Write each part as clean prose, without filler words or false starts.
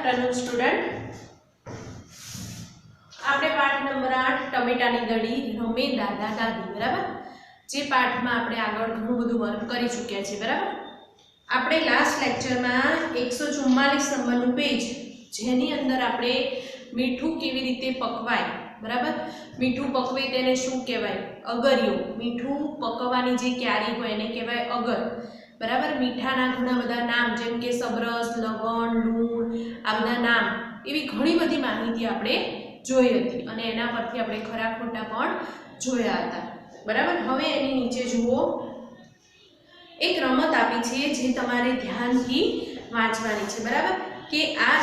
Afternoon student. આપણે પાઠ number 8 ટમેટાની દડી રમે દાદા દાદી બરાબર। જે પાઠમાં આપણે આગળ ઘણું બધું વર્ક કરી ચૂક્યા છે બરાબર। આપણે લાસ્ટ લેક્ચરમાં 144 નંબરનું પેજ જેની અંદર આપણે મીઠું કેવી રીતે પકવાય બરાબર। મીઠું પકવે તેને શું કહેવાય? અગરિયો। મીઠું પકવવાની જે ક્યારી હોય એને કહેવાય અગર બરાબર। મીઠાના ઘણા બધા નામ જેમ કે સબરસ, લવણ, લૂણ આ બધા નામ એવી ઘણી બધી માહિતી આપણે જોઈ હતી અને એના પરથી આપણે ખરા ખોટા પણ જોયા હતા બરાબર। હવે એની નીચે જુઓ એક રમત આપી છે જે તમારે ધ્યાનથી વાંચવાની છે બરાબર કે આ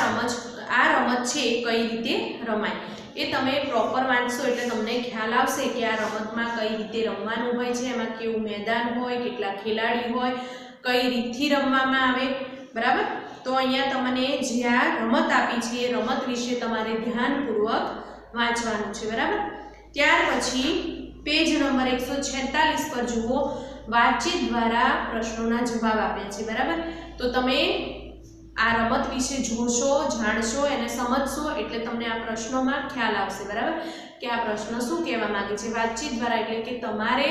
રમત છે કઈ રીતે રમાય એ તમે પ્રોપર વાંચશો એટલે તમને ખ્યાલ આવશે કે આ રમતમાં કઈ રીતે રમવાનું હોય છે, એમાં કેવું મેદાન હોય, કેટલા ખેલાડી હોય, કઈ રીતથી રમવામાં આવે બરાબર। તો અહીંયા તમને જે આ રમત આપી છે એ રમત વિશે તમારે ધ્યાનપૂર્વક વાંચવાનું છે બરાબર। ત્યાર પછી પેજ નંબર 146 પર જુઓ વાતચીત દ્વારા પ્રશ્નોના જવાબ આપ્યા છે બરાબર। તો તમે આ રમત વિશે જોશો, જાણશો, એને સમજશો એટલે તમને આ પ્રશ્નોમાં ખ્યાલ આવશે બરાબર કે આ પ્રશ્ન શું કહેવા માંગે છે। વાતચીત દ્વારા એટલે કે તમારે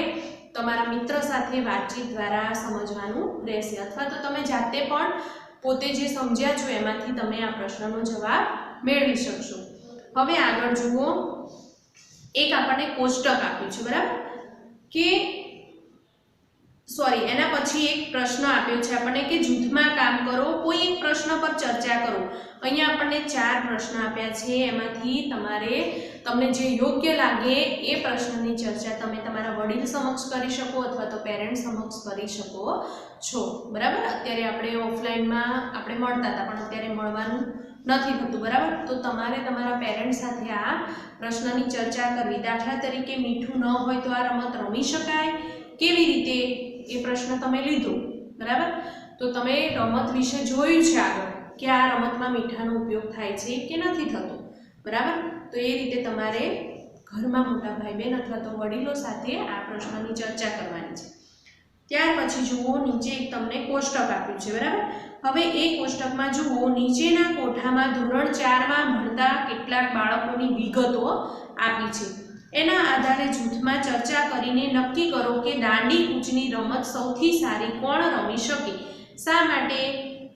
તમારા મિત્ર સાથે વાતચીત દ્વારા સમજવાનું રહેશે અથવા તો તમે જાતે પણ પોતે જે સમજ્યા છો એમાંથી તમે આ પ્રશ્નનો જવાબ મેળવી શકશો। હવે આગળ જુઓ એક આપણને કોષ્ટક આપ્યું છે બરાબર કે સોરી એના પછી એક પ્રશ્ન આપ્યો છે આપણને કે જૂથમાં કામ કરો, કોઈ એક પ્રશ્ન પર ચર્ચા કરો। અહીંયા આપણને 4 પ્રશ્ન આપ્યા છે એમાંથી તમારે તમને જે યોગ્ય લાગે એ પ્રશ્નની ચર્ચા તમે તમારા વડીલ સમક્ષ કરી શકો અથવા તો પેરેન્ટ સમક્ષ કરી શકો છો બરાબર। અત્યારે આપણે ઓફલાઈનમાં આપણે મળતા હતા પણ અત્યારે મળવાનું નથી થતું બરાબર। તો તમારે તમારા પેરેન્ટ સાથે આ પ્રશ્નની ચર્ચા કરવી। દાખલા તરીકે મીઠું ન હોય તો આ રમત રમી શકાય કેવી રીતે એ પ્રશ્ન તમે લીધો બરાબર। તો તમે રમત વિશે જોયું છે આગળ કે આ રમતમાં મીઠાનો ઉપયોગ થાય છે કે નથી થતો બરાબર। તો એ રીતે તમારે ઘરમાં મોટા ભાઈ બહેન અથવા તો વડીલો સાથે આ પ્રશ્નની ચર્ચા કરવાની છે। ત્યાર પછી જુઓ નીચે એક તમને કોષ્ટક આપ્યું છે બરાબર। હવે એ કોષ્ટકમાં જુઓ નીચેના કોઠામાં ધોરણ 4માં ભણતા કેટલાક બાળકોની વિગતો આપી છે। એના આધારે જૂથમાં ચર્ચા કરીને નક્કી કરો કે દાંડી કૂચની રમત સૌથી સારી કોણ રમી શકે, શા માટે?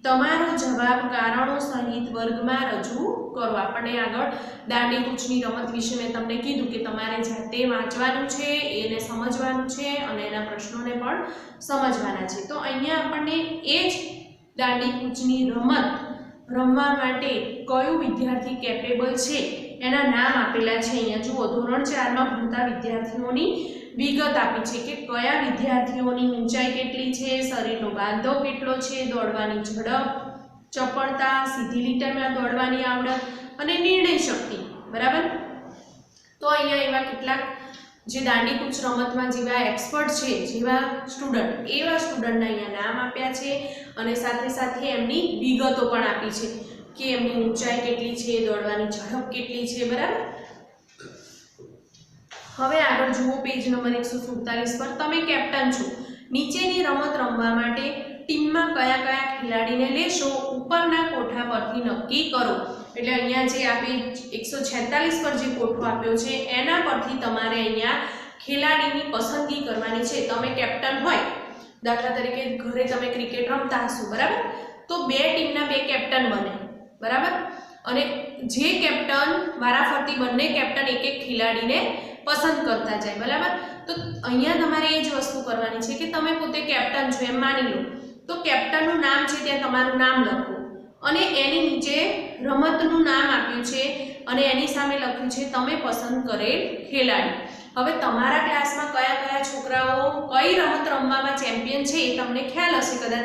તમારો જવાબ કારણો સહિત વર્ગમાં રજૂ કરો। આપણને આગળ દાંડી કૂચની રમત વિશે મેં તમને કીધું કે તમારે જાતે વાંચવાનું છે, એને સમજવાનું છે અને એના પ્રશ્નોને પણ સમજવાના છે। તો અહીંયા આપણને એ જ દાંડી કૂચની રમત રમવા માટે કયું વિદ્યાર્થી કેપેબલ છે એના નામ આપેલા છે। અહીંયા જુઓ ધોરણ 4માં ભણતા વિદ્યાર્થીઓની વિગત આપી છે કે કયા વિદ્યાર્થીઓની ઊંચાઈ કેટલી છે, શરીરનો બાંધો કેટલો છે, દોડવાની ઝડપ, ચપળતા, સીધી લીટીમાં દોડવાની આવડત અને નિર્ણય શક્તિ બરાબર। તો અહીંયા એવા કેટલાક જે દાંડીકૂચ રમતમાં જેવા એક્સપર્ટ છે જેવા સ્ટુડન્ટ એવા સ્ટુડન્ટના અહીંયા નામ આપ્યા છે અને સાથે સાથે એમની વિગતો પણ આપી છે કે એમની ઊંચાઈ કેટલી છે, દોડવાની ઝડપ કેટલી છે બરાબર। હવે આગળ જુઓ પેજ નંબર 147 પર તમે કેપ્ટન છો, નીચેની રમત રમવા માટે ટીમમાં કયા કયા ખેલાડીને લેશો ઉપરના કોઠા પરથી નક્કી કરો। એટલે અહીંયા જે આ પેજ 146 પર જે કોઠો આપ્યો છે એના પરથી તમારે અહીંયા ખેલાડીની પસંદગી કરવાની છે। તમે કેપ્ટન હોય દાખલા તરીકે ઘરે તમે ક્રિકેટ રમતા હશો બરાબર, તો બે ટીમના બે કેપ્ટન બને બરાબર અને જે કેપ્ટન વારાફરતી બંને કેપ્ટન એક એક ખેલાડીને પસંદ કરતા જાય બરાબર। તો અહીંયા તમારે એ જ વસ્તુ કરવાની છે કે તમે પોતે કેપ્ટન છો એમ માની લો તો કેપ્ટનનું નામ છે ત્યાં તમારું નામ લખો અને એની નીચે રમતનું નામ આપ્યું છે અને એની સામે લખ્યું છે તમે પસંદ કરેલ ખેલાડી। હવે તમારા ક્લાસમાં કયા કયા છોકરાઓ કઈ રમત રમવામાં ચેમ્પિયન છે એ તમને ખ્યાલ હશે, કદાચ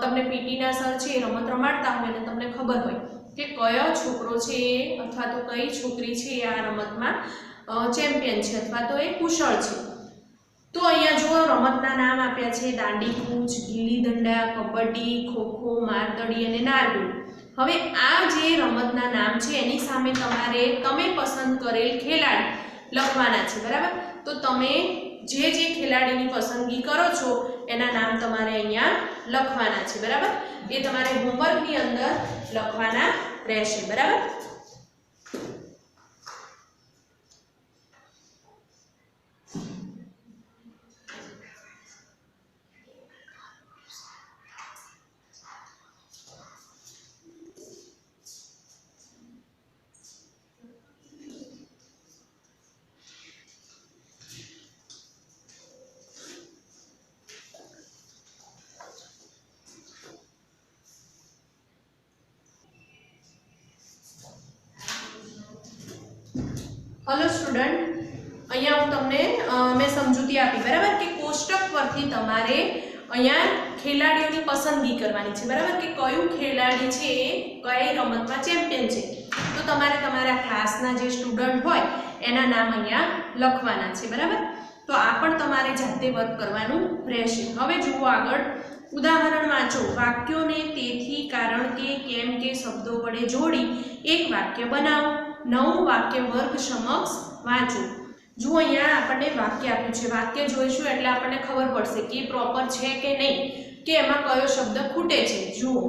તમને પીટીના સર છે એ રમત રમાડતા હોય અને તમને ખબર હોય કે કયો છોકરો છે અથવા તો કઈ છોકરી છે આ રમતમાં ચેમ્પિયન છે અથવા તો એ કુશળ છે। તો અહીંયા જો રમતના નામ આપ્યા છે દાંડીકૂચ, ગીલી દંડા, કબડ્ડી, ખોખો, મારદડી અને નારગોલ। હવે આ જે રમતના નામ છે એની સામે તમારે તમે પસંદ કરેલ ખેલાડી લખવાના છે બરાબર। તો તમે જે ખેલાડીની પસંદગી કરો છો એના નામ તમારે અહીંયા લખવાના છે, બરાબર? એ તમારે હોમવર્કની અંદર લખવાના રહેશે, બરાબર? हेलो स्टूडेंट, અહીંયા હું તમને મેં સમજૂતી આપી, બરાબર? કે કોષ્ટક પરથી તમારે અહીંયા ખેલાડીઓની પસંદગી કરવાની છે, બરાબર? કે કયું ખેલાડી છે કઈ રમતમાં ચેમ્પિયન છે, તો તમારે તમારા ક્લાસના જે સ્ટુડન્ટ હોય એના નામ અહીંયા લખવાના છે, બરાબર? તો આ પણ તમારે જાતે વર્ક કરવાનું રહેશે. હવે જુઓ આગળ ઉદાહરણ વાંચો. વાક્યોને તેથી, કારણ કે, કેમ કે શબ્દો વડે જોડી એક વાક્ય બનાવો. નવું વાક્ય વર્ગ સમક્ષ વાંચો. જો અહીંયા આપણને વાક્ય આપ્યું છે, વાક્ય જોઈશું એટલે આપણને ખબર પડશે કે પ્રોપર છે કે નહીં, કે એમાં કયો શબ્દ ખૂટે છે. જુઓ,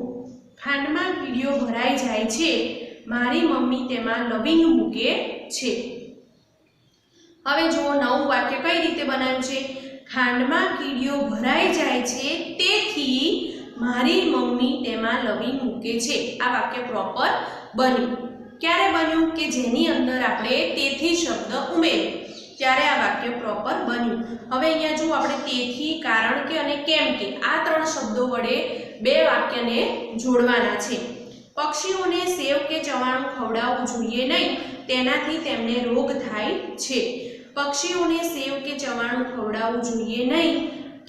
ખાંડમાં કીડીઓ ભરાઈ જાય છે, મારી મમ્મી તેમાં લવિંગ મૂકે છે. હવે જુઓ, નવું વાક્ય કઈ રીતે બનાવ્યું છે? ખાંડમાં કીડીઓ ભરાઈ જાય છે, તેથી મારી મમ્મી તેમાં લવિંગ મૂકે છે. આ વાક્ય પ્રોપર બન્યું. ક્યારે બન્યું? કે જેની અંદર આપણે તેથી શબ્દ ઉમેર્યો ત્યારે આ વાક્ય પ્રોપર બન્યું. હવે અહીંયા જો આપણે તેથી, કારણ કે અને કેમ કે આ ત્રણ શબ્દો વડે બે વાક્યને જોડવાના છે. પક્ષીઓને સેવ કે ચવાણું ખવડાવવું જોઈએ નહીં, તેનાથી તેમને રોગ થાય છે. પક્ષીઓને સેવ કે ચવાણું ખવડાવવું જોઈએ નહીં,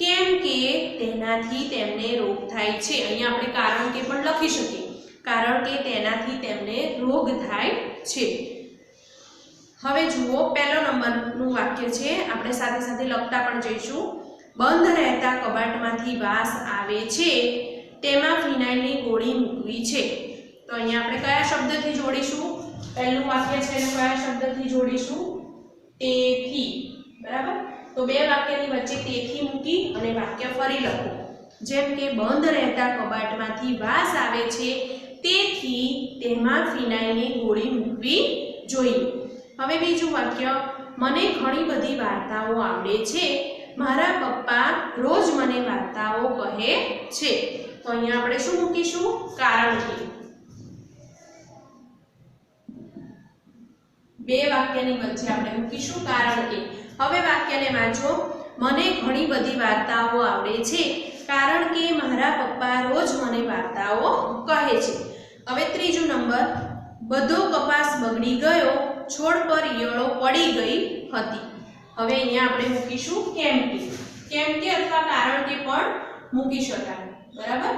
કેમ કે તેનાથી તેમને રોગ થાય છે. અહીંયા આપણે કારણ કે પણ લખી શકીએ, કારણ કે તેનાથી તેમને રોગ થાય છે. હવે જુઓ, પહેલો નંબરનું વાક્ય છે, આપણે સાથે સાથે લખતા પણ જઈશું. બંધ રહેતા કબાટમાંથી વાસ આવે છે, તેમાં ફિનાઇલની ગોળી મૂકવી છે. તો અહીંયા આપણે કયા શબ્દથી જોડીશું? પહેલું વાક્ય છે એને કયા શબ્દથી જોડીશું? તેથી, બરાબર? તો બે વાક્યની વચ્ચે તેથી મૂકી અને વાક્ય ફરી લખો. જેમ કે બંધ રહેતા કબાટમાંથી વાસ આવે છે, તેથી તેમાં ફિનાઇલની ગોળી મૂકવી જોઈએ. હવે બીજું વાક્ય, મને ઘણી બધી વાર્તાઓ આવડે છે, મારા પપ્પા રોજ મને વાર્તાઓ કહે છે. તો અહીંયા આપણે શું મૂકીશું? કારણ કે. બે વાક્યની વચ્ચે આપણે મૂકીશું કારણ કે. હવે વાક્યને વાંચો. મને ઘણી બધી વાર્તાઓ આવડે છે, કારણ કે મારા પપ્પા રોજ મને વાર્તાઓ કહે છે. હવે ત્રીજો નંબર, બધો કપાસ બગડી ગયો, છોડ પર ઈયળો પડી ગઈ હતી. હવે અહીંયા આપણે મૂકીશું કેમ કે. કેમ કે અથવા કારણ કે પણ મૂકી શકાય, બરાબર?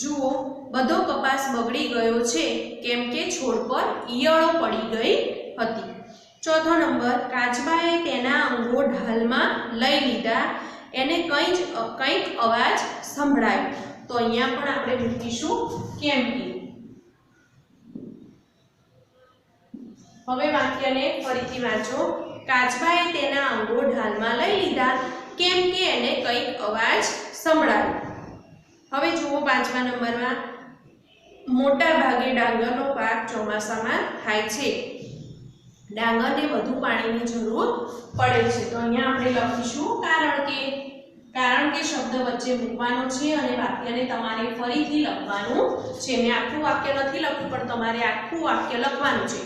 જુઓ, બધો કપાસ બગડી ગયો છે કેમ કે છોડ પર ઈયળો પડી ગઈ હતી. ચોથો નંબર, કાચબાએ તેના અંગો ઢાલમાં લઈ લીધા, એને કંઈક અવાજ સંભળાયો. તો અહીંયા પણ આપણે મૂકીશું કેમ કે. હવે વાક્યને ફરીથી વાંચો. કાચબાએ તેના અંગો ઢાલમાં લઈ લીધા કેમ કે એને કંઈક અવાજ સંભળાયો. હવે જુઓ, પાંચમા નંબરમાં, મોટા ભાગે ડાંગરનો પાક ચોમાસામાં થાય છે, ડાંગરને વધુ પાણીની જરૂર પડે છે. તો અહીંયા આપણે લખીશું કારણ કે. કારણ કે શબ્દ વચ્ચે મૂકવાનો છે અને વાક્યને તમારે ફરીથી લખવાનું છે. મેં આખું વાક્ય નથી લખ્યું, પણ તમારે આખું વાક્ય લખવાનું છે.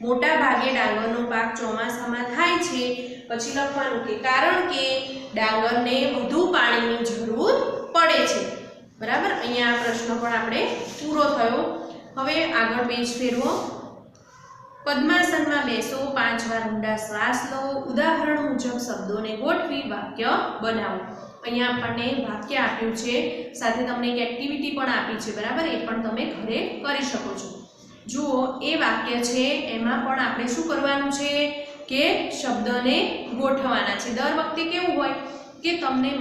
મોટા ભાગે ડાંગરનો પાક ચોમાસામાં થાય છે, પછી લખવાનું કે કારણ કે ડાંગરને વધુ પાણીની જરૂર પડે છે, બરાબર? અહીંયા આ પ્રશ્ન પણ આપણે પૂરો થયો. હવે આગળ પેજ ફેરવો. પદ્માસનમાં બેસો, 5 વાર ઊંડા શ્વાસ લો, ઉદાહરણ મુજબ શબ્દોને ગોઠવી વાક્ય બનાવો. અહીંયા આપણને વાક્ય આપ્યું છે, સાથે તમને એક એક્ટિવિટી પણ આપી છે, બરાબર? એ પણ તમે ઘરે કરી શકો છો. જુઓ, એ વાક્ય છે એમાં પણ આપણે શું કરવાનું છે કે શબ્દને ગોઠવવાના છે. દર વખતે કેવું હોય કે તમને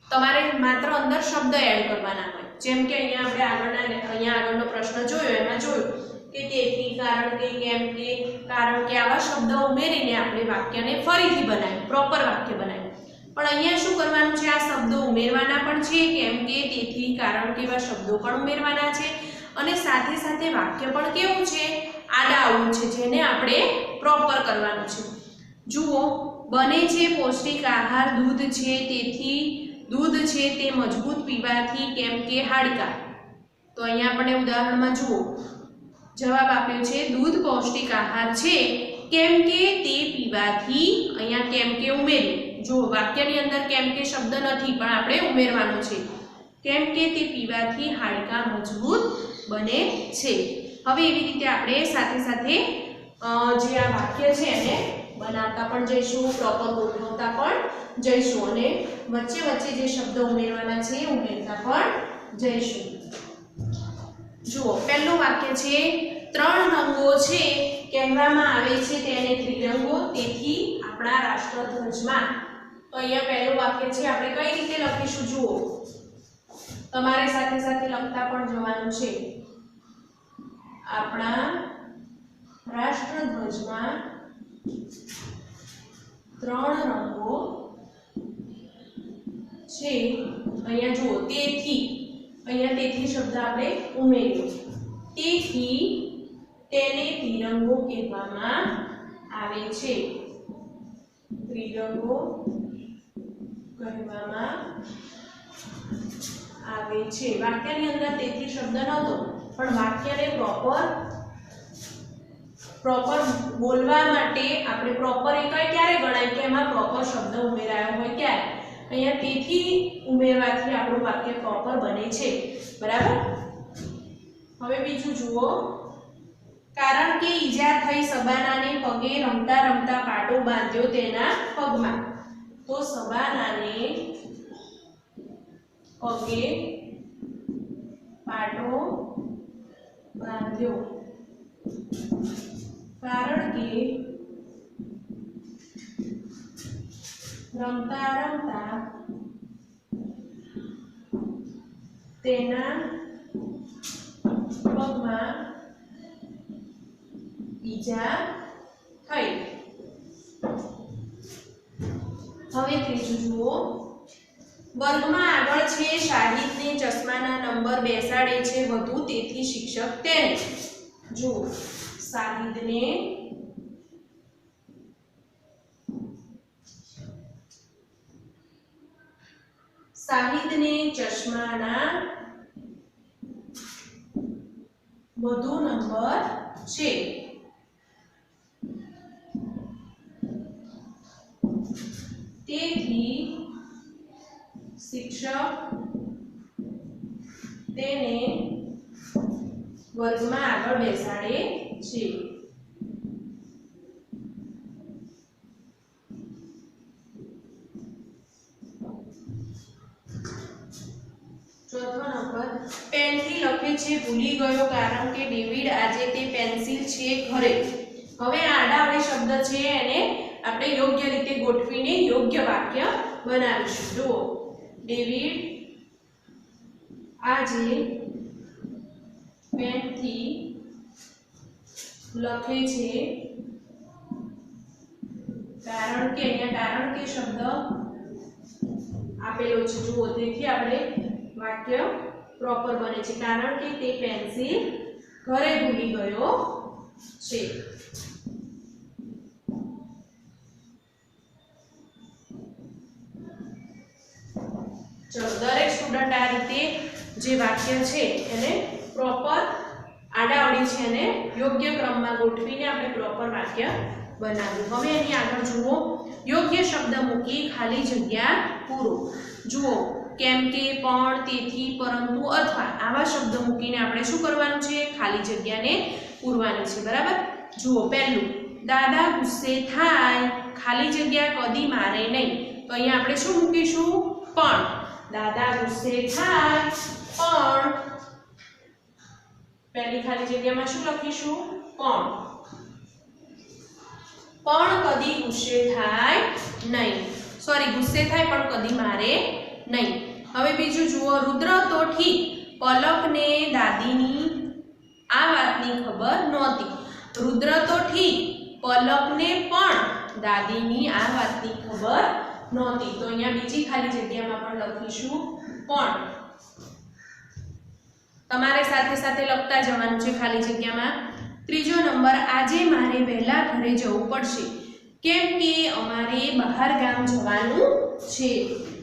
તમારે માત્ર અંદર શબ્દ એડ કરવાના હોય. જેમ કે અહીંયા આપણે આગળનો પ્રશ્ન જોયો, એમાં જોયું કે તેથી, કારણ કે, કેમ કે, કારણ કે આવા શબ્દો ઉમેરીને આપણે વાક્યને ફરીથી બનાવ્યું, પ્રોપર વાક્ય બનાવ્યું. પણ અહીંયા શું કરવાનું છે? આ શબ્દો ઉમેરવાના પણ છે, કેમ કે, તેથી, કારણ કે એવા શબ્દો પણ ઉમેરવાના છે અને સાથે સાથે વાક્ય પણ કેવું છે? આડાઅવળું છે, જેને આપણે પ્રોપર કરવાનું છે. જુઓ, બને છે પૌષ્ટિક આહાર દૂધ છે તેથી, દૂધ છે તે મજબૂત પીવાથી, કેમ કે, હાડકાં. તો અહીંયા આપણે ઉદાહરણમાં જુઓ, જવાબ આપ્યો છે દૂધ પૌષ્ટિક આહાર છે કેમ કે તે પીવાથી, અહીંયા કેમ કે ઉમેર્યું. જો વાક્યની અંદર કેમ કે શબ્દ નથી પણ આપણે ઉમેરવાનો છે, કેમ કે તે પીવાથી હાડકાં મજબૂત બને છે. હવે એવી રીતે આપણે સાથે સાથે જે આ વાક્ય છે એને બનાવતા પણ જઈશું, પ્રોપર ગોઠવતા પણ જઈશું અને વચ્ચે વચ્ચે જે શબ્દો ઉમેરવાના છે એ ઉમેરતા પણ જઈશું. જુઓ, પહેલું વાક્ય છે 3 રંગો છે કહેવામાં આવે છે તેને ત્રિરંગો, તેથી આપણા રાષ્ટ્રધ્વજમાં. તો અહીંયા પહેલું વાક્ય છે, આપણે કઈ રીતે લખીશું? જુઓ, તમારે સાથે સાથે લખતા પણ જવાનું છે. આપણા રાષ્ટ્રધ્વજમાં 3 રંગો છે. અહીંયા જુઓ, તેથી, અહીંયા તેથી શબ્દ આપણે ઉમેર્યો, તેથી તેને ત્રિરંગો કહેવામાં આવે છે. ત્રિરંગો કહેવામાં આવે છે. વાક્યની અંદર તેથી શબ્દ નહોતો પણ વાક્યને પ્રોપર બોલવા માટે આપણે પ્રોપર એ ક્યારે ગણાય કે એમાં પ્રોપર શબ્દ ઉમેરાયો હોય ત્યારે. અહીંયા તેથી ઉમેરવાથી આપણું વાક્ય પ્રોપર બને છે. બરાબર? હવે બીજું જુઓ, કારણ કે ઈજા થઈ સબાનાને પગે, રમતા રમતા પાટો બાંધ્યો તેના પગમાં. તો સબાનાને પગે પાટો બાંધ્યો કારણ કે રમતા રમતા તેના પગમાં ઈજા થઈ. હવે ત્રીજું જુઓ, વર્ગમાં આગળ છે શાહિદને ચશ્માના નંબર બેસાડે છે વધુ, તેથી શિક્ષક તેને. જુઓ, શાહિદને ચશ્માના વધુ નંબર છે, તેથી શિક્ષક તેને વર્ગમાં આગળ બેસાડે છે. ચોથો નંબર, પેનથી લખે છે ભૂલી ગયો કારણ કે ડેવિડ આજે તે પેન્સિલ છે ઘરે. હવે આડાઅવળી શબ્દ છે એને આપણે યોગ્ય રીતે ગોઠવીને યોગ્ય વાક્ય બનાવીશું. જુઓ, ડેવિડ આજે પેનથી લખે છે કારણ કે, અહીંયા કારણ કે શબ્દ આપેલો છે. જુઓ, તેથી આપણે વાક્ય પ્રોપર બને છે, કારણ કે તે પેન્સિલ ઘરે ભૂલી ગયો છે. ચલો, દરેક સ્ટુડન્ટ આ રીતે જે વાક્ય છે એને પ્રોપર આડાઅવળી છે અને યોગ્ય ક્રમમાં ગોઠવીને આપણે પ્રોપર વાક્ય બનાવ્યું. હવે એની આગળ જુઓ, યોગ્ય શબ્દ મૂકી ખાલી જગ્યા પૂરો. જુઓ, કેમ કે, પણ, તેથી, પરંતુ, અથવા આવા શબ્દ મૂકીને આપણે શું કરવાનું છે? ખાલી જગ્યાને પૂરવાની છે. બરાબર? જુઓ, પહેલું, દાદા ગુસ્સે થાય ખાલી જગ્યા કદી મારે નહીં. તો અહીંયા આપણે શું મૂકીશું? પણ. દાદા ગુસ્સે થાય પણ, પહેલી ખાલી જગ્યામાં શું લખીશું? પણ. પણ કદી ગુસ્સે થાય નહીં. સોરી, ગુસ્સે થાય પણ કદી મારે નહીં. હવે બીજું જુઓ, રુદ્ર તો ઠીક પલકને દાદીની આ વાતની ખબર નહોતી. રુદ્ર તો ઠીક, પલકને પણ દાદીની આ વાતની ખબર નહોતી. તો અહીંયા બીજી ખાલી જગ્યામાં પણ લખીશું પણ. તમારે સાથે સાથે લખતા જવાનું છે ખાલી જગ્યામાં. ત્રીજો નંબર, આજે મારે વહેલા ઘરે જવું પડશે કેમ કે અમારે બહાર ગામ જવાનું છે.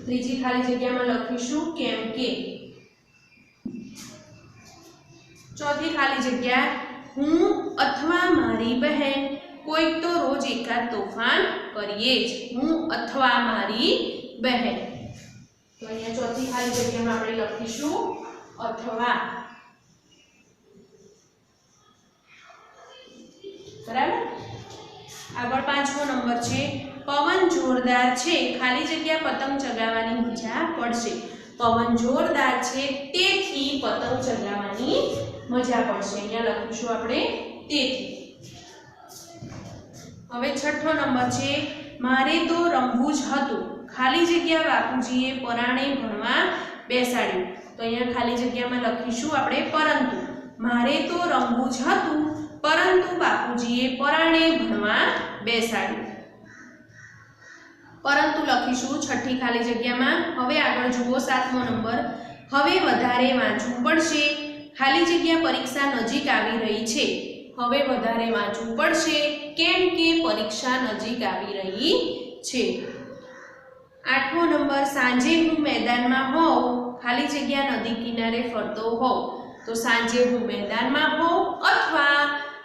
ત્રીજી ખાલી જગ્યામાં લખીશું કેમ કે. ચોથી ખાલી જગ્યા, હું અથવા મારી બહેન કોઈક તો રોજ એકાદ તોફાન કરીએ જ. હું અથવા મારી બહેન. તો અહીંયા ચોથી ખાલી જગ્યામાં આપણે લખીશું અથવા. બરાબર. આગળ પાંચમો નંબર છે, પવન જોરદાર છે ખાલી જગ્યા પતંગ ચગાવવાની મજા પડશે. પવન જોરદાર છે તેથી પતંગ ચગાવવાની મજા પડશે. અહીંયા લખીશું આપણે તેથી. હવે છઠ્ઠો નંબર છે, મારે તો રમવું જ હતું ખાલી જગ્યા બાપુજીએ પરાણે ભણવા બેસાડ્યું. તો અહીંયા ખાલી જગ્યામાં લખીશું આપણે પરંતુ. મારે તો રમવું જ હતું પરંતુ બાપુજીએ પરાણે ભણવા બેસાડ્યું. પરંતુ લખીશું છઠ્ઠી ખાલી જગ્યામાં. હવે આગળ જુઓ સાતમો નંબર, હવે વધારે વાંચવું પડશે ખાલી જગ્યા પરીક્ષા નજીક આવી રહી છે. હવે વધારે વાંચવું પડશે કેમ કે પરીક્ષા નજીક આવી રહી છે. આઠમો નંબર, સાંજે હું મેદાનમાં હોઉં ખાલી જગ્યા નદી કિનારે ફરતો હોઉં. તો સાંજે હું મેદાનમાં હોઉં અથવા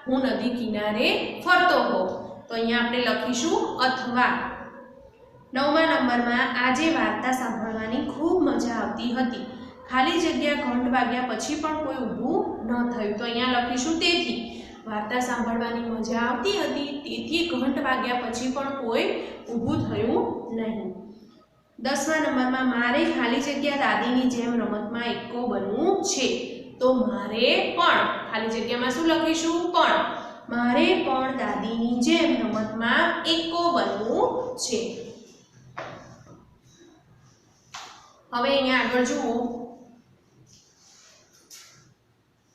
હું નદી કિનારે ફરતો હોઉં. તો અહીંયા આપણે લખીશું અથવા. નવમા નંબરમાં, આજે વાર્તા સાંભળવાની ખૂબ મજા આવતી હતી ખાલી જગ્યા ઘંટ વાગ્યા પછી પણ કોઈ ઊભું ન થયું. તો અહીંયા લખીશું તેથી. વાર્તા સાંભળવાની મજા આવતી હતી તેથી ઘંટ વાગ્યા પછી પણ કોઈ ઊભું થયું નહીં. 10મા નંબરમાં, મારે ખાલી જગ્યા દાદીની જેમ રમતમાં એક્કો બનવું છે. તો મારે પણ ખાલી જગ્યામાં શું લખીશું પણ. મારે પણ દાદીની જેમ રમતમાં એક્કો બનવું છે. હવે અહીંયા આગળ જુઓ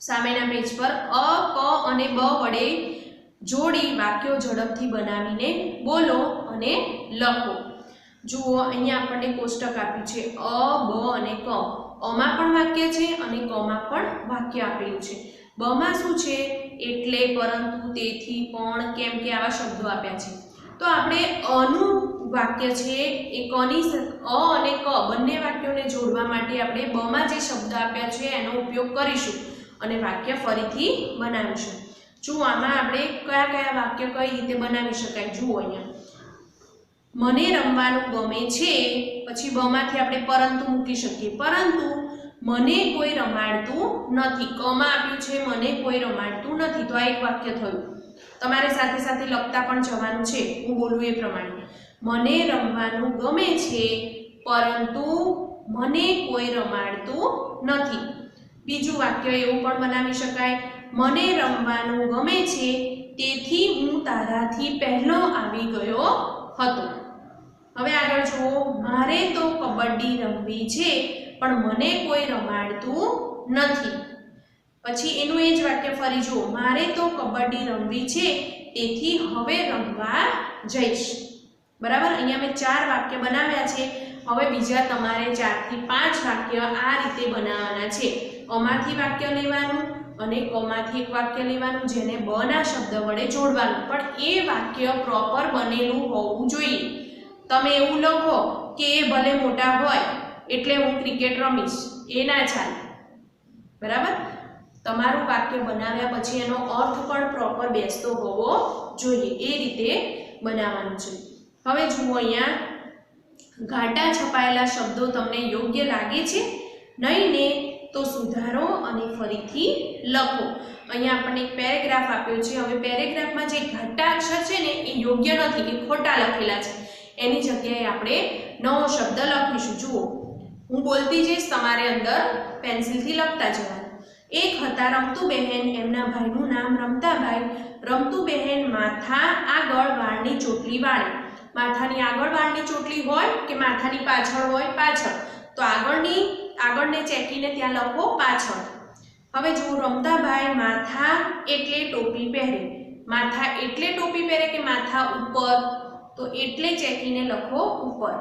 સામેના પેજ પર અ, ક અને બ વડે જોડી વાક્યો ઝડપથી બનાવીને બોલો અને લખો. જુઓ અહીંયા આપણને કોષ્ટક આપ્યું છે અ, બ અને ક. અમાં પણ વાક્ય છે અને કમાં પણ વાક્ય આપેલું છે. બમાં શું છે? એટલે, પરંતુ, તેથી, પણ, કેમ કે આવા શબ્દો આપ્યા છે. તો આપણે અનું વાક્ય છે એ કની અ અને ક બંને વાક્યોને જોડવા માટે આપણે બમાં જે શબ્દ આપ્યા છે એનો ઉપયોગ કરીશું અને વાક્ય ફરીથી બનાવીશું. જુઓ આમાં આપણે કયા કયા વાક્ય કઈ રીતે બનાવી શકાય. જુઓ અહીંયા, મને રમવાનું ગમે છે, પછી બમાંથી આપણે પરંતુ મૂકી શકીએ. પરંતુ મને કોઈ રમાડતું નથી. કમાં આપ્યું છે મને કોઈ રમાડતું નથી. તો આ એક વાક્ય થયું. તમારે સાથે સાથે લખતા પણ જવાનું છે, હું બોલું એ પ્રમાણે. મને રમવાનું ગમે છે પરંતુ મને કોઈ રમાડતું નથી. બીજું વાક્ય એવું પણ બનાવી શકાય, મને રમવાનું ગમે છે તેથી હું તારાથી પહેલો આવી ગયો હતો. હવે આગળ જુઓ, મારે તો કબડ્ડી રમવી છે પણ મને કોઈ રમાડતું નથી. પછી એનું એ જ વાક્ય ફરી જુઓ, મારે તો કબડ્ડી રમવી છે તેથી હવે રમવા જઈશ. બરાબર. અહીંયા મેં 4 વાક્ય બનાવ્યા છે. હવે બીજા તમારે 4 થી 5 વાક્ય આ રીતે બનાવવાના છે. અમાંથી વાક્ય લેવાનું અને કમાંથી એક વાક્ય લેવાનું જેને બ ના શબ્દ વડે જોડવાનું. પણ એ વાક્ય પ્રોપર બનેલું હોવું જોઈએ. તમે એવું લખો કે એ ભલે મોટા હોય એટલે હું ક્રિકેટ રમીશ, એ ના ચાલે. બરાબર. તમારું વાક્ય બનાવ્યા પછી એનો અર્થ પણ પ્રોપર બેસતો હોવો જોઈએ. એ રીતે બનાવવાનું છે. હવે જુઓ અહીંયા, ઘાટા છપાયેલા શબ્દો તમને યોગ્ય લાગે છે? નહીં ને તો સુધારો અને ફરીથી લખો. અહીંયા આપણને એક પેરેગ્રાફ આપ્યો છે. હવે પેરેગ્રાફમાં જે ઘાટા અક્ષર છે ને એ યોગ્ય નથી, એ ખોટા લખેલા છે. એની જગ્યાએ આપણે નવો શબ્દ લખીશું. જુઓ, હું બોલતી જઈશ, તમારે અંદર પેન્સિલથી લખતા જવાનું. એક હતા રમતુબહેન, એમના ભાઈનું નામ રમતાભાઈ. રમતુબહેન માથા આગળ વાળની ચોટલી વાળે. માથાની આગળ વાળની ચોટલી હોય કે માથાની પાછળ હોય? પાછળ. તો આગળને ચેકીને ત્યાં લખો પાછળ. હવે જો રમતાભાઈ માથા એટલે ટોપી પહેરે, માથા એટલે ટોપી પહેરે કે માથા ઉપર, તો એટલે ચેકીને લખો ઉપર.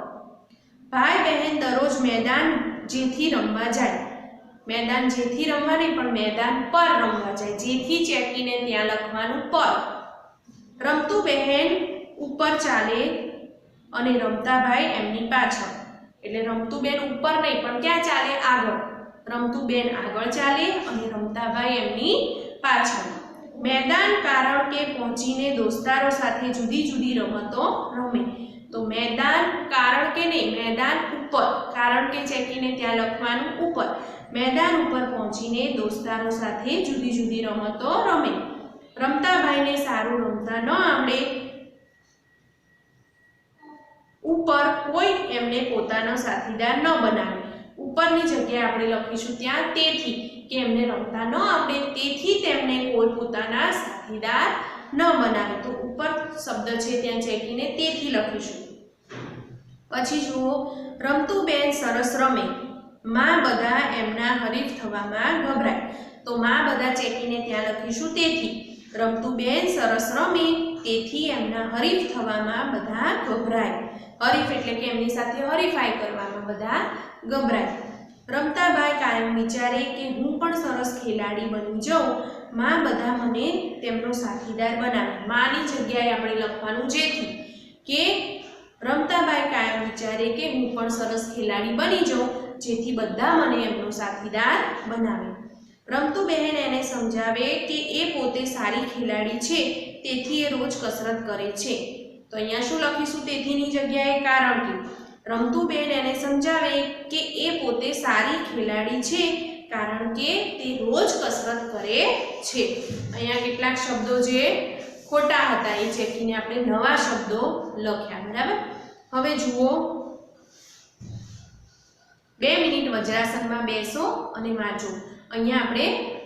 ભાઈ બહેન દરરોજ મેદાન જેથી રમવા જાય, મેદાન જેથી રમવા નહીં પણ મેદાન પર રમવા જાય, જેથી ચેકીને ત્યાં લખવાનું પર. રમતું બહેન ઉપર ચાલે અને રમતાભાઈ એમની પાછળ, એટલે રમતું બેન ઉપર નહીં પણ ક્યાં ચાલે, આગળ. રમતું બેન આગળ ચાલે અને રમતાભાઈ એમની પાછળ. મેદાન કારણ કે પહોંચીને દોસ્તારો સાથે જુદી જુદી રમતો રમે, તો મેદાન કારણ કે નહીં, મેદાન ઉપર, કારણ કે ચેકીને ત્યાં લખવાનું ઉપર. મેદાન ઉપર પહોંચીને દોસ્તારો સાથે જુદી જુદી રમતો રમે. રમતાભાઈને સારું રમતા ન આવડે, ઉપર કોઈ એમને પોતાનો સાથીદાર ન બનાવે. ઉપરની જગ્યાએ આપણે લખીશું ત્યાં તેથી, કે એમને રમતા ન આવડે તેથી તેમને કોઈ પોતાના સાથીદાર ન બનાવે, તો ઉપર શબ્દ છે ત્યાં ચેકીને તેથી લખીશું. પછી જુઓ, રમતું બેન સરસ રમે, માં બધા એમના હરીફ થવામાં ગભરાય, તો માં બધા ચેકીને ત્યાં લખીશું તેથી. રમતું બેન સરસ રમે તેથી એમના હરીફ થવામાં બધા ગભરાય. હરીફ એટલે કે એમની સાથે હરીફાઈ કરવામાં બધા ગભરાય. રમતાભાઈ કાયમ વિચારે કે હું પણ સરસ ખેલાડી બની જાઉં, માં બધા મને તેમનો સાથીદાર બનાવે. માની જગ્યાએ આપણે લખવાનું જેથી, કે રમતાભાઈ કાયમ વિચારે કે હું પણ સરસ ખેલાડી બની જાઉં, જેથી બધા મને એમનો સાથીદાર બનાવે. રમતું બહેન એને સમજાવે કે એ પોતે સારી ખેલાડી છે તેથી એ રોજ કસરત કરે છે, તો અહીંયા શું લખીશું તેથીની જગ્યાએ કારણ કે. રમતું બેન એને સમજાવે કે એ પોતે સારી ખેલાડી છે કારણ કે તે રોજ કસરત કરે છે. અહીંયા કેટલાક શબ્દો જે ખોટા હતા એ ચેકીને આપણે નવા શબ્દો લખ્યા, બરાબર. હવે જુઓ, 2 મિનિટ વજ્રાસનમાં બેસો અને વાંચો. અહીંયા આપણે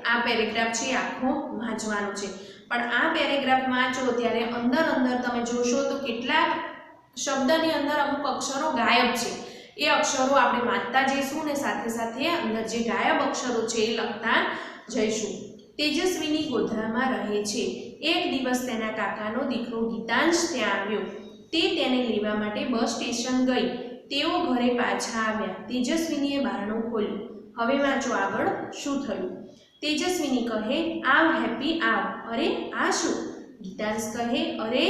આ પેરેગ્રાફ છે આખો વાંચવાનો છે, પણ આ પેરેગ્રાફ વાંચો ત્યારે અંદર અંદર તમે જોશો તો કેટલાક શબ્દની અંદર અમુક અક્ષરો ગાયબ છે. એ અક્ષરો આપણે વાંચતા જઈશું ને સાથે સાથે અંદર જે ગાયબ અક્ષરો છે એ લખતા જઈશું. તેજસ્વીની ગોધરામાં રહે છે. એક દિવસ તેના કાકાનો દીકરો ગીતાંશ ત્યાં આવ્યો. તે તેને લેવા માટે બસ સ્ટેશન ગઈ. તેઓ ઘરે પાછા આવ્યા. તેજસ્વીનીએ બારણું ખોલ્યું. હવે વાંચો આગળ શું થયું. તેજસ્વીની કહે, આવ હેપી આવ. અરે આ શું? ગીતાંશ કહે, અરે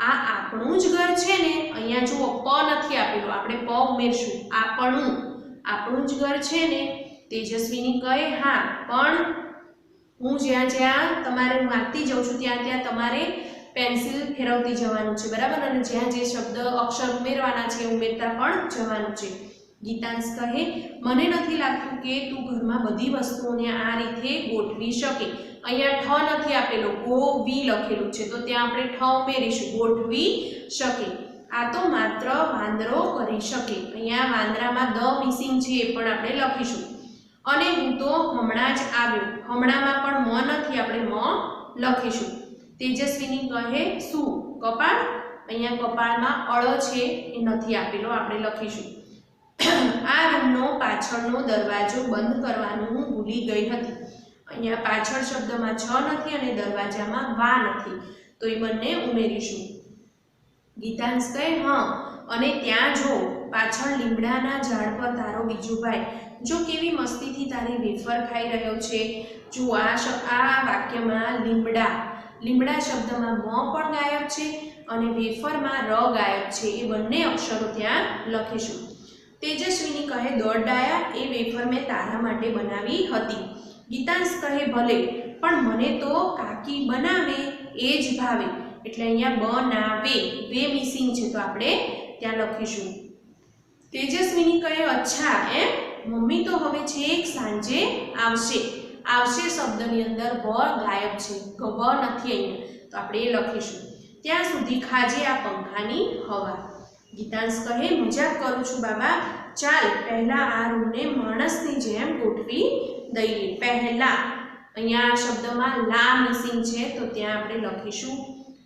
આ આપણું જ ઘર છે ને. અહીંયા જુઓ પ નથી આપેલું, આપણે પ ઉમેરશું. આપણું જ ઘર છે ને. તેજસ્વીની કહે, હા, પણ હું જ્યાં જ્યાં તમારે વાંચતી જાઉં છું ત્યાં ત્યાં તમારે પેન્સિલ ફેરવતી જવાનું છે, બરાબર, અને જ્યાં જે શબ્દ અક્ષર ઉમેરવાના છે ઉમેરતા પણ જવાનું છે. ગીતાંશ કહે, મને નથી લાગતું કે તું ઘરમાં બધી વસ્તુઓને આ રીતે ગોઠવી શકે. અહીંયા ઠ નથી આપેલો, ગોવી લખેલું છે, તો ત્યાં આપણે ઠ ઉમેરીશું, ગોઠવી શકે. આ તો માત્ર વાંદરો કરી શકે. અહીંયા વાંદરામાં દ મિસિંગ છે એ પણ આપણે લખીશું. અને હું તો હમણાં જ આવ્યો. હમણાંમાં પણ મ નથી, આપણે મ લખીશું. તેજસ્વીની કહે, શું? કપાળ. અહીંયા કપાળમાં અળ છે એ નથી આપેલો, આપણે લખીશું. આ રૂમનો પાછળનો દરવાજો બંધ કરવાનું હું ભૂલી ગઈ હતી. અહીંયા પાછળ શબ્દમાં છ નથી અને દરવાજામાં વા નથી, તો એ બંને ઉમેરીશું. ગીતાંશ કહે, હા, અને ત્યાં જો પાછળ લીમડાના ઝાડ પર તારો બીજો ભાઈ જો કેવી મસ્તીથી તારી વેફર ખાઈ રહ્યો છે. જો આ વાક્યમાં લીમડા શબ્દમાં મ પણ ગાયબ છે અને વેફરમાં ર ગાયબ છે. એ બંને અક્ષરો ત્યાં લખીશું. તેજસ્વીની કહે, દોડ ડાયા, એ વેફર મેં તારા માટે બનાવી હતી. ગીતાંશ કહે, ભલે, પણ મને તો કાકી બનાવે એ જ ભાવે. એટલે અહીંયા બનાવે, વે મિસિંગ છે, તો આપણે ત્યાં લખીશું. તેજસ્વીની કહે, અચ્છા એમ, મમ્મી તો હવે છેક સાંજે આવશે. આવશે શબ્દની અંદર બ ગાયબ છે, બ નથી અહીંયા, તો આપણે એ લખીશું. ત્યાં સુધી ખાજે આ પંખાની હવા. ગીતાંશ કહે, મજાક કરું છું બાબા, ચાલ પહેલા આ રૂમને માણસની જેમ ગોઠવી દઈએ. પહેલા, અહીંયા આ શબ્દમાં લા મિસિંગ છે, તો ત્યાં આપણે લખીશું.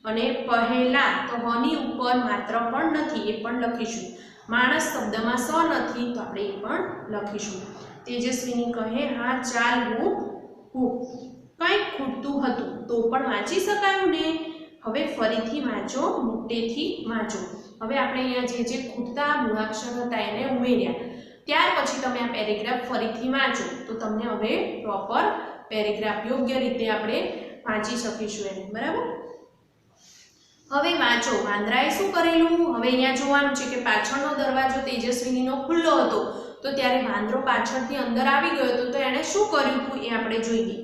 અને પહેલા તો હની ઉપર માત્ર પણ નથી, એ પણ લખીશું. માણસ શબ્દમાં સ નથી, તો આપણે એ પણ લખીશું. તેજસ્વીની કહે, હા ચાલ હું કંઈક ખૂટતું હતું તો પણ વાંચી શકાયું ને. હવે ફરીથી વાંચો, મોટેથી વાંચો. હવે આપણે અહીંયા જે ખૂટતા મૂળાક્ષર હતા એને ઉમેર્યા. ત્યાર પછી તમે આ પેરેગ્રાફ ફરીથી વાંચો તો તમને હવે પ્રોપર પેરેગ્રાફ યોગ્ય રીતે આપણે વાંચી શકીશું એને, બરાબર. હવે વાંચો. વાંદરાએ શું કરેલું? હવે અહીંયા જોવાનું છે કે પાછળનો દરવાજો તેજસ્વીનીનો ખુલ્લો હતો તો ત્યારે વાંદરો પાછળથી અંદર આવી ગયો હતો તો એણે શું કર્યું હતું એ આપણે જોઈએ.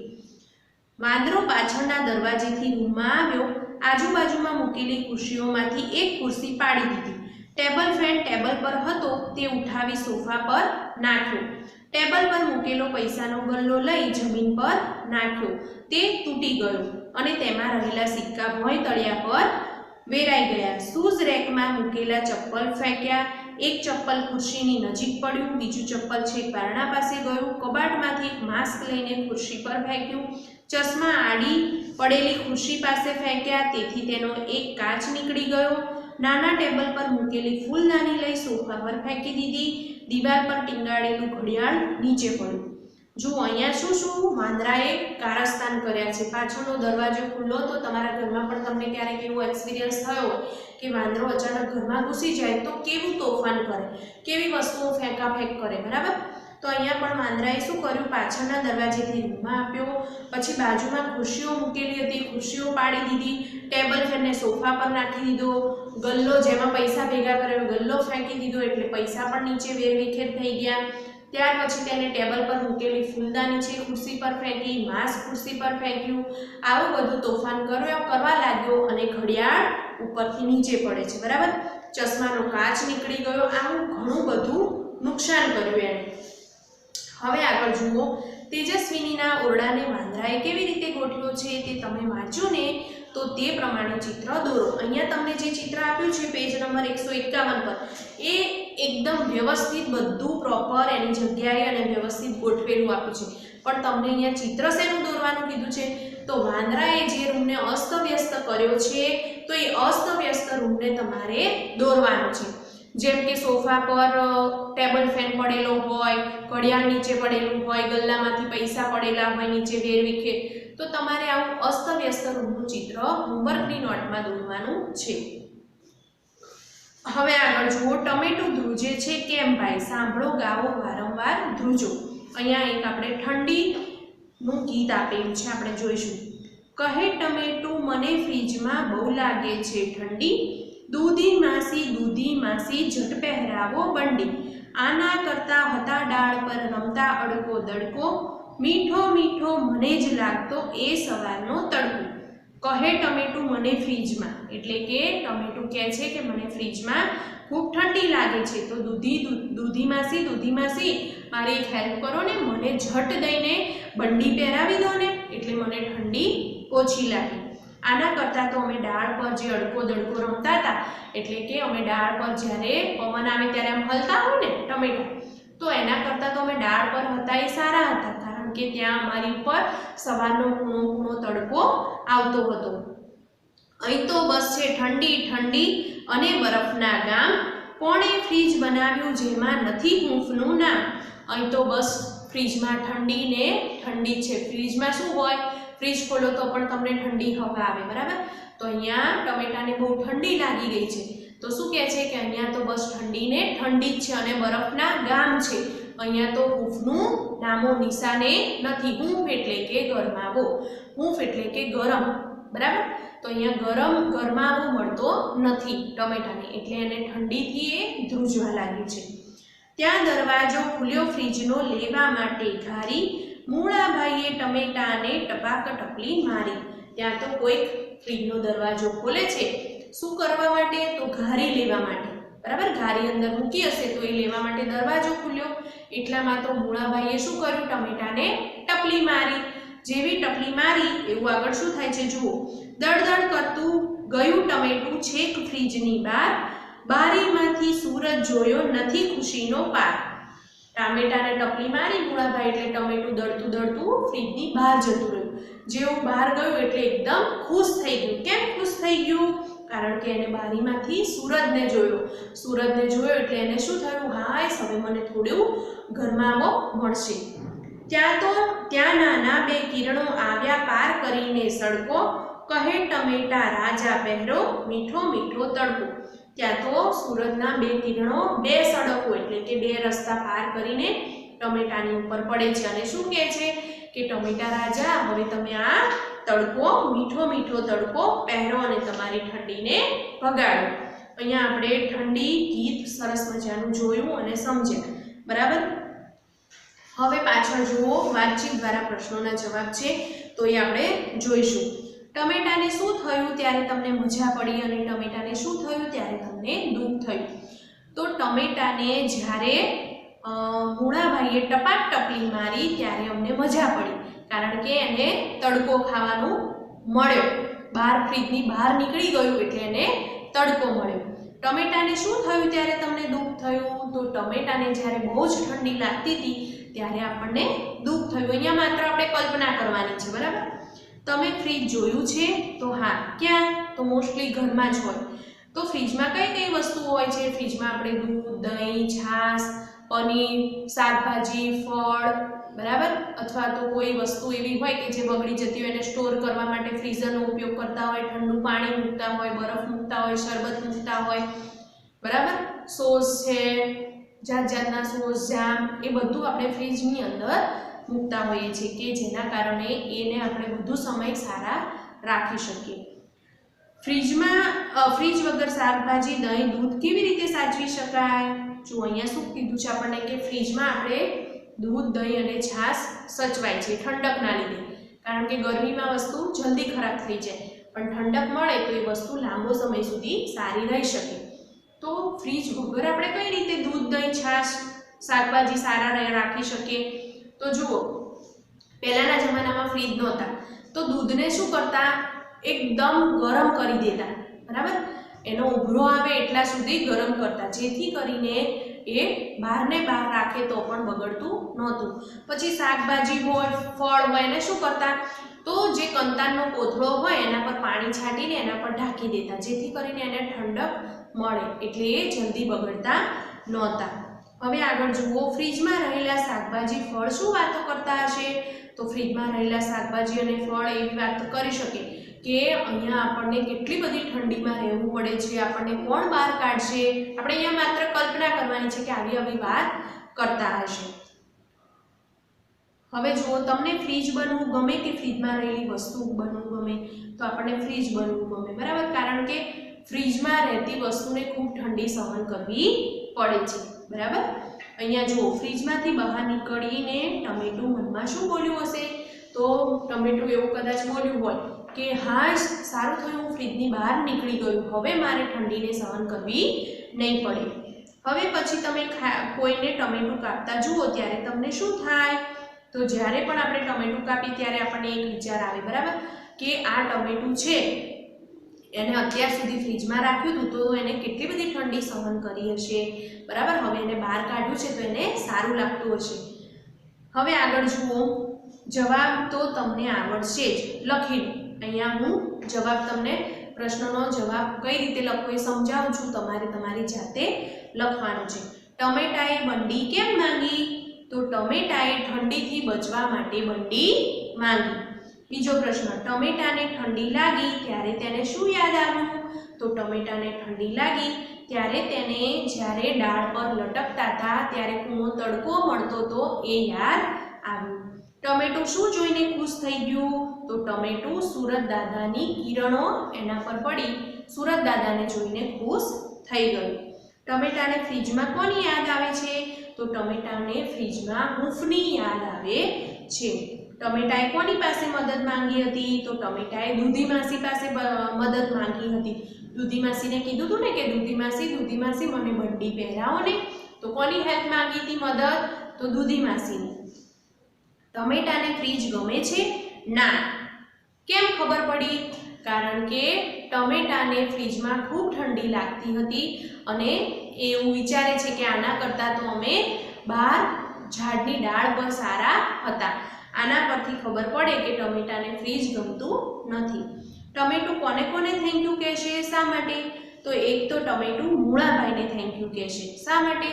વાંદરો પાછળના દરવાજેથી રૂમમાં આવ્યો. આજુબાજુમાં મૂકેલી ખુરશીઓમાંથી એક ખુરશી પાડી દીધી. ટેબલ ફેન ટેબલ પર હતો તે ઉઠાવી સોફા પર નાખ્યો. ટેબલ પર મૂકેલો પૈસાનો ગલ્લો લઈ જમીન પર નાખ્યો. તે તૂટી ગયો અને તેમાં રહેલા સિક્કા ભોંય તળિયા પર વેરાઈ ગયા. શૂઝ રેકમાં મૂકેલા ચપ્પલ ફેંક્યા. એક ચપ્પલ ખુરશીની નજીક પડ્યું, બીજું ચપ્પલ છેક બારણા પાસે ગયું. કબાટમાંથી એક માસ્ક લઈને ખુરશી પર ફેંક્યું. ચશ્મા આડી પડેલી ખુરશી પાસે ફેંક્યા, તેથી તેનો એક કાચ નીકળી ગયો. નાના ટેબલ પર મૂકેલી ફૂલદાની લઈ સોફા પર ફેંકી દીધી. દીવાલ પર ટીંગાડેલું ઘડિયાળ નીચે પડ્યું. જો અહીંયા શું વાંદરાએ કારસ્તાન કર્યા છે. પાછળનો દરવાજો ખુલ્લો તો તમારા ઘરમાં પણ તમને ક્યારેક એવો એક્સપિરિયન્સ થયો કે વાંદરો અચાનક ઘરમાં ઘૂસી જાય તો કેવું તોફાન કરે, કેવી વસ્તુઓ ફેંકાફેંક કરે, બરાબર. તો અહીંયા પણ વાંદરાએ શું કર્યું? પાછળના દરવાજેથી રૂમમાં આપ્યો. પછી બાજુમાં ખુરશીઓ મૂકેલી હતી, ખુરશીઓ પાડી દીધી. ટેબલ ફેનને સોફા પર નાખી દીધો. ગલ્લો જેમાં પૈસા ભેગા કર્યો ગલ્લો ફેંકી દીધો એટલે પૈસા પણ નીચે વેરવિખેર થઈ ગયા. ત્યાર પછી તેને ટેબલ પર મૂકેલી ફૂલદાની છે ખુરશી પર ફેંકી, માસ્ક ખુરશી પર ફેંક્યું. આવું બધું તોફાન કરવા લાગ્યો અને ઘડિયાળ ઉપરથી નીચે પડે છે, બરાબર. ચશ્માનો કાચ નીકળી ગયો. આવું ઘણું બધું નુકસાન કર્યું એણે. હવે આગળ જુઓ. તેજસ્વીનીના ઓરડાને વાંદરાએ કેવી રીતે ગોઠવ્યો છે તે તમે વાંચો ને તો તે પ્રમાણે ચિત્ર દોરો. અહીંયા તમને જે ચિત્ર આપ્યું છે પેજ નંબર 151 પર એ એકદમ વ્યવસ્થિત બધું પ્રોપર એની જગ્યાએ અને વ્યવસ્થિત ગોઠવેલું આપ્યું છે. પણ તમને અહીંયા ચિત્ર શેનું દોરવાનું કીધું છે? તો વાંદરાએ જે રૂમને અસ્તવ્યસ્ત કર્યો છે તો એ અસ્તવ્યસ્ત રૂમને તમારે દોરવાનો છે. જેમ કે સોફા પર ટેબલ ફેન પડેલો હોય, ઘડિયાળ નીચે પડેલું હોય, ગલ્લામાંથી પૈસા પડેલા હોય નીચે વેરવિખેર, તો તમારે આવું અસ્તવ્યસ્ત રૂમનું ચિત્ર હોમવર્કની નોટમાં દોરવાનું છે. હવે આગળ જુઓ. ટમેટું ધ્રુજે છે કેમ ભાઈ? સાંભળો, ગાઓ, વારંવાર ધ્રુજો. અહીંયા એક આપણે ઠંડીનું ગીત આપેલું છે, આપણે જોઈશું. કહે ટમેટું મને ફ્રીજમાં બહુ લાગે છે ઠંડી. દૂધી માસી ઝટ પહેરાવો બંડી. આના કરતા હતા ડાળ પર રમતા અડકો દડકો. મીઠો મીઠો મને જ લાગતો એ સવારનો તડકો. કહે ટમેટું મને ફ્રીજમાં, એટલે કે ટમેટું કહે છે કે મને ફ્રીજમાં ખૂબ ઠંડી લાગે છે. તો દૂધી માસી મારી એક હેલ્પ કરો ને, મને ઝટ દઈને બંડી પહેરાવી દો ને, એટલે મને ઠંડી ઓછી લાગે. આના કરતાં તો અમે ડાળ પર જે અડકો દડકો રમતા હતા, એટલે કે અમે ડાળ પર જ્યારે પવન આવે ત્યારે આમ હલતા હોય ને ટમેટા, તો એના કરતાં તો અમે ડાળ પર હતા એ સારા હતા, કારણ કે ત્યાં અમારી ઉપર સવારનો કૂણો તડકો આવતો હતો. અહીં તો બસ છે ઠંડી અને બરફના ગામ. કોણે ફ્રીજ બનાવ્યું જેમાં નથી હૂંફનું નામ. અહીં તો બસ ફ્રીજમાં ઠંડી છે. ફ્રીજમાં શું હોય? ફ્રીજ ખોલો તો પણ તમને ઠંડી હવા આવે, બરાબર. તો અહીંયા ટમેટાને બહુ ઠંડી લાગી ગઈ છે, તો શું કહે છે કે અહીંયા તો બસ ઠંડી જ છે અને બરફના ગામ છે. અહીંયા તો હૂંફનું નામો નિશાને નથી. હૂંફ એટલે કે ગરમાવો, હૂંફ એટલે કે ગરમ, બરાબર. તો અહીંયા ગરમાવો મળતો નથી ટમેટાને, એટલે એને ઠંડીથી એ ધ્રુજવા લાગ્યું છે. ત્યાં દરવાજો ખુલ્યો ફ્રીજનો લેવા માટે ઘારી. મૂળાભાઈએ ટમેટાને ટપાક ટપલી મારી. ત્યાં તો કોઈક ફ્રીજનો દરવાજો ખોલે છે, શું કરવા માટે? તો ઘારી લેવા માટે, બરાબર. ઘારી અંદર મૂકી હશે તો એ લેવા માટે દરવાજો ખુલ્યો. એટલામાં તો મૂળાભાઈએ શું કર્યું? ટમેટાને ટપલી મારી. જેવી ટપલી મારી એવું આગળ શું થાય છે જુઓ. દળદળ કરતું ગયું ટમેટું છેક ફ્રીજની બહાર. બારીમાંથી સૂરજ જોયો નથી ખુશીનો પાર. ટામેટાને ટપલી મારી મૂળાભાઈ એટલે ટમેટું દળતું ફ્રીજની બહાર જતું રહ્યું. જેવું બહાર ગયું એટલે એકદમ ખુશ થઈ ગયું. કેમ ખુશ થઈ ગયું? કારણ કે એને બારીમાંથી સૂરજને જોયો એટલે એને શું થયું? હાય, હવે મને થોડું ગરમાવો મળશે. ત્યાં નાના બે કિરણો આવ્યા પાર કરીને સડકો, કહે ટમેટા રાજા પહેરો મીઠો મીઠો તડકો. ત્યાં તો સૂરજના બે કિરણો બે સડકો એટલે કે બે રસ્તા પાર કરીને ટમેટાની ઉપર પડે છે અને શું કહે છે કે ટમેટા રાજા હવે તમે આ તડકો મીઠો મીઠો તડકો પહેરો અને તમારી ઠંડીને ભગાડો. અહીંયા આપણે ઠંડી ગીત સરસ મજાનું જોયું અને સમજ્યા, બરાબર. હવે પાછળ જુઓ, વાતચીત દ્વારા પ્રશ્નોના જવાબ છે તો એ આપણે જોઈશું. ટમેટાને શું થયું ત્યારે તમને મજા પડી અને ટમેટાને શું થયું ત્યારે તમને દુઃખ થયું. તો ટમેટાને જ્યારે મૂળાભાઈએ ટપાક ટપલી મારી ત્યારે અમને મજા પડી, કારણ કે એને તડકો ખાવાનું મળ્યો, બહાર ફ્રીજની બહાર નીકળી ગયું એટલે એને તડકો મળ્યો. ટમેટાને શું થયું ત્યારે તમને દુઃખ થયું? તો ટમેટાને જ્યારે બહુ જ ઠંડી લાગતી હતી ત્યારે આપણને દુઃખ થયું. અહીંયા માત્ર આપણે કલ્પના કરવાની છે, બરાબર. તમે ફ્રીજ જોયું છે? તો હા. ક્યાં? તો મોસ્ટલી ઘરમાં જ હોય. તો ફ્રીજમાં કઈ કઈ વસ્તુઓ હોય છે? ફ્રીજમાં આપણે દૂધ, દહીં, છાશ, પનીર, શાકભાજી, ફળ, બરાબર, અથવા તો કોઈ વસ્તુ એવી હોય કે જે બગડી જતી હોય એને સ્ટોર કરવા માટે ફ્રીઝરનો ઉપયોગ કરતા હોય, ઠંડુ પાણી મૂકતા હોય, બરફ મૂકતા હોય, શરબત મૂકતા હોય, બરાબર. સોસ છે, જાત જાતના સોસ, જામ, એ બધું આપણે ફ્રીજની અંદર મૂકતા હોઈએ છીએ કે જેના કારણે એને આપણે વધુ સમય સારા રાખી શકીએ. ફ્રીજ વગર શાકભાજી, દહીં, દૂધ કેવી રીતે સાચવી શકાય? જો અહીંયા શું કીધું છે આપણને કે ફ્રીજમાં આપણે દૂધ, દહીં અને છાશ સચવાય છે ઠંડકના લીધે, કારણ કે ગરમીમાં વસ્તુ જલ્દી ખરાબ થઈ જાય, પણ ઠંડક મળે તો એ વસ્તુ લાંબો સમય સુધી સારી રહી શકે. તો ફ્રીજ વગર આપણે કઈ રીતે દૂધ, દહીં, છાશ, શાકભાજી સારા રાખી શકીએ? તો જુઓ, પહેલાના જમાનામાં ફ્રીજ નહોતા તો દૂધને શું કરતા? એકદમ ગરમ કરી દેતા, બરાબર. એનો ઉભરો આવે એટલા સુધી ગરમ કરતા, જેથી કરીને એ બહારને બહાર રાખે તો પણ બગડતું નહોતું. પછી શાકભાજી હોય, ફળ હોય, એને શું કરતા? તો જે કંતારનો કોથળો હોય એના પર પાણી છાંટીને એના પર ઢાંકી દેતા, જેથી કરીને એને ઠંડક મળે, એટલે એ જલ્દી બગડતા નહોતા. હવે આગળ જુઓ, ફ્રીજમાં રહેલા શાકભાજી, ફળ શું વાતો કરતા હશે? તો ફ્રીજમાં રહેલા શાકભાજી અને ફળ એવી વાત કરી શકે કે અહીંયા આપણને કેટલી બધી ઠંડીમાં રહેવું પડે છે, આપણને કોણ બહાર કાઢશે? આપણે અહીંયા માત્ર કલ્પના કરવાની છે કે આવી આવી વાત કરતા હશે. હવે જુઓ, તમને ફ્રીજ બનવું ગમે કે ફ્રીજમાં રહેલી વસ્તુ બનવું ગમે? તો આપણને ફ્રીજ બનવું ગમે, બરાબર, કારણ કે ફ્રીજમાં રહેતી વસ્તુને ખૂબ ઠંડી સહન કરવી પડે છે, બરાબર. અહીંયા જુઓ, ફ્રીજમાંથી બહાર નીકળીને ટમેટું મનમાં શું બોલ્યું હશે? તો ટમેટું એવું કદાચ બોલ્યું હોય કે હા, સારું થયું હું ફ્રીજની બહાર નીકળી ગયું, હવે મારે ઠંડીને સહન કરવી નહીં પડે. હવે પછી તમે કોઈને ટમેટું કાપતા જુઓ ત્યારે તમને શું થાય? તો જ્યારે પણ આપણે ટમેટું કાપીએ ત્યારે આપણને એક વિચાર આવે, બરાબર, કે આ ટમેટું છે એને અત્યાર સુધી ફ્રીજમાં રાખ્યું હતું તો એને કેટલી બધી ઠંડી સહન કરી હશે, બરાબર. હવે એને બહાર કાઢ્યું છે તો એને સારું લાગતું હશે. હવે આગળ જુઓ, જવાબ તો તમને આવડશે જ, લખી લો. અહીંયા હું જવાબ તમને પ્રશ્નનો જવાબ કઈ રીતે લખવો એ સમજાવું છું, તમારે તમારી જાતે લખવાનું છે. ટમેટાએ બંડી કેમ માંગી? તો ટમેટાએ ઠંડીથી બચવા માટે બંડી માંગી. બીજો પ્રશ્ન, ટમેટાને ઠંડી લાગી ત્યારે તેને શું યાદ આવ્યું? તો ટમેટાને ઠંડી લાગી ત્યારે તેને જ્યારે ડાળ પર લટકતા હતા ત્યારે કૂણો તડકો મળતો હતો એ યાદ આવ્યું. ટમેટું શું જોઈને ખુશ થઈ ગયું? તો ટમેટું સુરત દાદાની કિરણો એના પર પડી સુરત દાદાને જોઈને ખુશ થઈ ગયું. ટમેટાને ફ્રીજમાં કોની યાદ આવે છે? તો ટમેટાને ફ્રીજમાં હૂંફની યાદ આવે છે. ટમેટાએ કોની પાસે મદદ માંગી હતી? તો ટમેટાએ દૂધી માસી પાસે મદદ માંગી હતી. દૂધી માસીને કીધું હતું ને કે દૂધી માસી મને બંડી પહેરાવો ને, તો કોની હેલ્પ માંગી હતી મદદ? તો દૂધી માસીની. ટમેટાને ફ્રીજ ગમે છે? ના. કેમ ખબર પડી? કારણ કે ટમેટાને ફ્રીજમાં ખૂબ ઠંડી લાગતી હતી અને એવું વિચારે છે કે આના કરતાં તો અમે બહાર ઝાડની ડાળ પર સારા હતા. આના પરથી ખબર પડે કે ટમેટાને ફ્રીજ ગમતું નથી. ટમેટું કોને કોને થેન્ક યુ કહેશે? શા માટે? તો એક તો ટમેટું મૂળાભાઈને થેન્ક યુ કહેશે. શા માટે?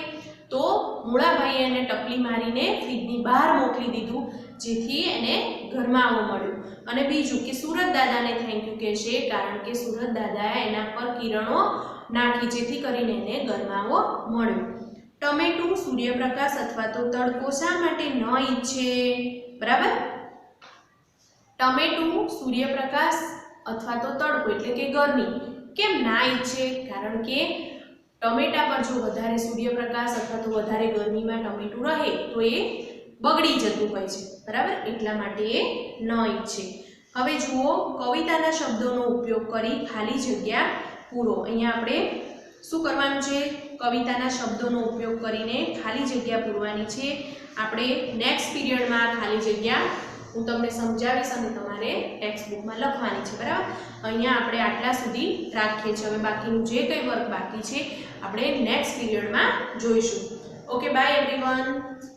તો તો મૂળાભાઈએ એને ટપલી મારીને ફ્રીજની બહાર મોકલી દીધું, જેથી એને ગરમાવો મળ્યો. અને બીજું કે સુરત દાદાને થેન્ક યુ કહેશે, કારણ કે સુરત દાદાએ એના પર કિરણો નાખી, જેથી કરીને એને ગરમાવો મળ્યો. ટમેટું સૂર્યપ્રકાશ અથવા તો તડકો શા માટે ન ઈચ્છે? બરાબર, ટમેટું સૂર્યપ્રકાશ અથવા તો તડકો એટલે કે ગરમી કેમ ના ઈચ્છે? કારણ કે ટમેટા પર જો વધારે સૂર્યપ્રકાશ અથવા તો વધારે ગરમીમાં ટમેટું રહે તો એ બગડી જતું હોય છે. બરાબર, એટલા માટે એ ન ઈચ્છે. હવે જુઓ, કવિતાના શબ્દોનો ઉપયોગ કરી ખાલી જગ્યા પૂરો. અહીંયા આપણે શું કરવાનું છે? કવિતાના શબ્દોનો ઉપયોગ કરીને ખાલી જગ્યા પૂરવાની છે. આપણે નેક્સ્ટ પીરિયડમાં ખાલી જગ્યા હું તમને સમજાવીશ અને તમારે ટેક્સ્ટ બુકમાં લખવાની છે. બરાબર, અહીંયા આપણે આટલા સુધી રાખીએ છીએ. હવે બાકીનું જે કંઈ વર્ક બાકી છે આપણે નેક્સ્ટ પીરિયડમાં જોઈશું. Okay, by everyone.